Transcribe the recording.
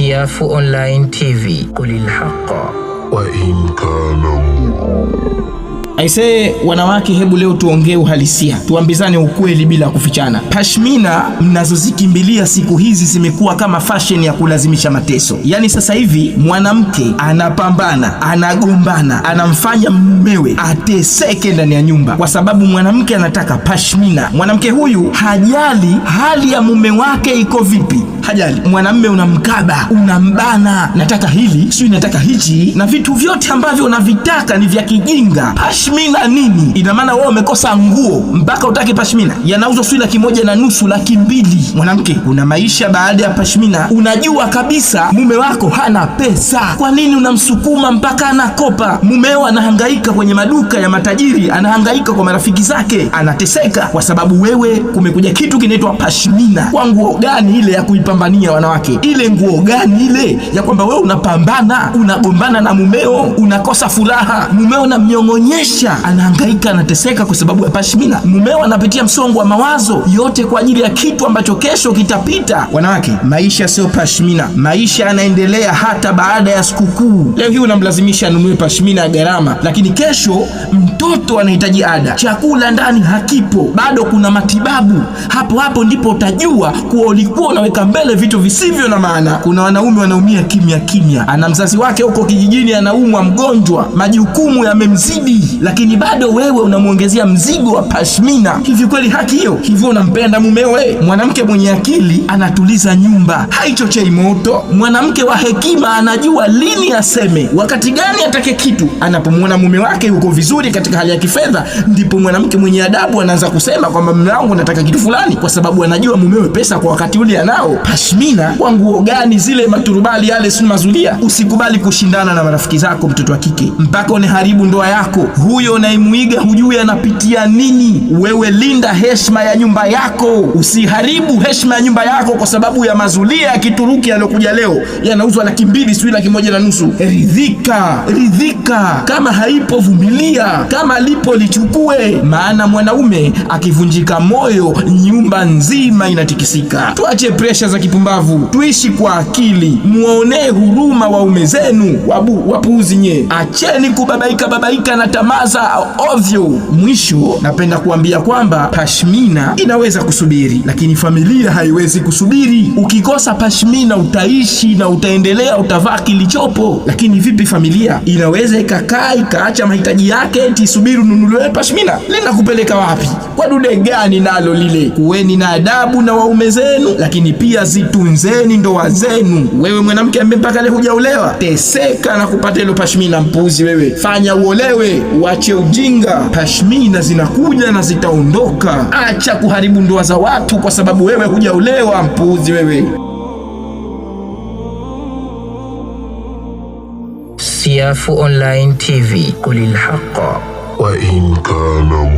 Siafu Online TV, kulil haqqa wa in kana. Aisee, wanawake, hebu leo tuongee uhalisia, tuambizane ukweli bila kufichana. Pashmina mnazozikimbilia siku hizi zimekuwa kama fashion ya kulazimisha mateso. Yaani sasa hivi mwanamke anapambana, anagombana, anamfanya mumewe ateseke ndani ya nyumba kwa sababu mwanamke anataka pashmina. Mwanamke huyu hajali hali ya mume wake iko vipi, hajali. Mwanamume unamkaba, unambana, nataka hili, sio nataka hichi, na vitu vyote ambavyo unavitaka ni vya kijinga. Pashmina nini? Ina maana wewe umekosa nguo mpaka utake pashmina? Yanauzwa sio 1.5 laki, 2. Mwanamke, kuna maisha baada ya pashmina. Unajua kabisa mume wako hana pesa, kwa nini unamsukuma mpaka anakopa? Mumeo anahangaika kwenye maduka ya matajiri, anahangaika kwa marafiki zake, anateseka kwa sababu wewe kumekuja kitu kinaitwa pashmina. Kwa nguo gani ile ya kuipambania wanawake? Ile nguo gani ile ya kwamba wewe unapambana, unagombana na mumeo, unakosa furaha, mumeo unamnyong'onyesha, anahangaika, anateseka kwa sababu ya pashmina. Mumeo anapitia msongo wa mawazo, yote kwa ajili ya kitu ambacho kesho kitapita. Wanawake, maisha sio pashmina. Maisha yanaendelea hata baada ya sikukuu. Leo hii unamlazimisha anunue pashmina ya gharama, lakini kesho mtoto anahitaji ada, chakula ndani hakipo, bado kuna matibabu. Hapo ndipo utajua kuwa ulikuwa unaweka mbele vitu visivyo na maana. Kuna wanaume wanaumia kimya kimya, ana mzazi wake huko kijijini anaumwa mgonjwa, majukumu yamemzidi, lakini bado wewe unamuongezea mzigo wa pashmina. Hivi kweli haki hiyo? Hivi unampenda mumewe? Mwanamke mwenye akili anatuliza nyumba, haichochei moto. Mwanamke wa hekima anajua lini aseme, wakati gani atake kitu. Anapomwona mume wake yuko vizuri katika hali ya kifedha, ndipo mwanamke mwenye adabu anaanza kusema kwamba mume wangu nataka kitu fulani, kwa sababu anajua mumewe pesa kwa wakati ule anao. Pashmina kwa nguo gani zile? Maturubali yale, si mazulia. Usikubali kushindana na marafiki zako, mtoto wa kike, mpaka unaharibu ndoa yako. Huyo unaimuiga hujui anapitia nini. Wewe linda heshima ya nyumba yako, usiharibu heshima ya nyumba yako kwa sababu ya mazulia ya Kituruki yalokuja leo, yanauzwa 200,000 sio 1.5. Ridhika. Kama haipo vumilia, kama lipo lichukue. Maana mwanaume akivunjika moyo, nyumba nzima inatikisika. Tuache pressure za kipumbavu, tuishi kwa akili. Muonee huruma waume zenu, wapuuzi nye. Acheni kubabaika na tamaa za ovyo. Mwisho napenda kuambia kwamba pashmina inaweza kusubiri, lakini familia haiwezi kusubiri. Ukikosa pashmina utaishi na utaendelea, utavaa kilichopo. Lakini vipi familia inaweza ikakaa ikaacha mahitaji yake eti subiri ununuliwe pashmina? Linakupeleka wapi? Kwa dude gani nalo lile? Kuweni na adabu na waume zenu, lakini pia zitunzeni ndoa zenu. Wewe mwanamke ambaye mpaka leo hujaolewa, teseka na kupata hilo pashmina. Mpuzi wewe, fanya uolewe, uache ujinga. Pashmina zinakuja na zitaondoka. Acha kuharibu ndoa za watu kwa sababu wewe hujaolewa. Mpuzi wewe. Siafu Online TV, kulil haqqa wa in kana.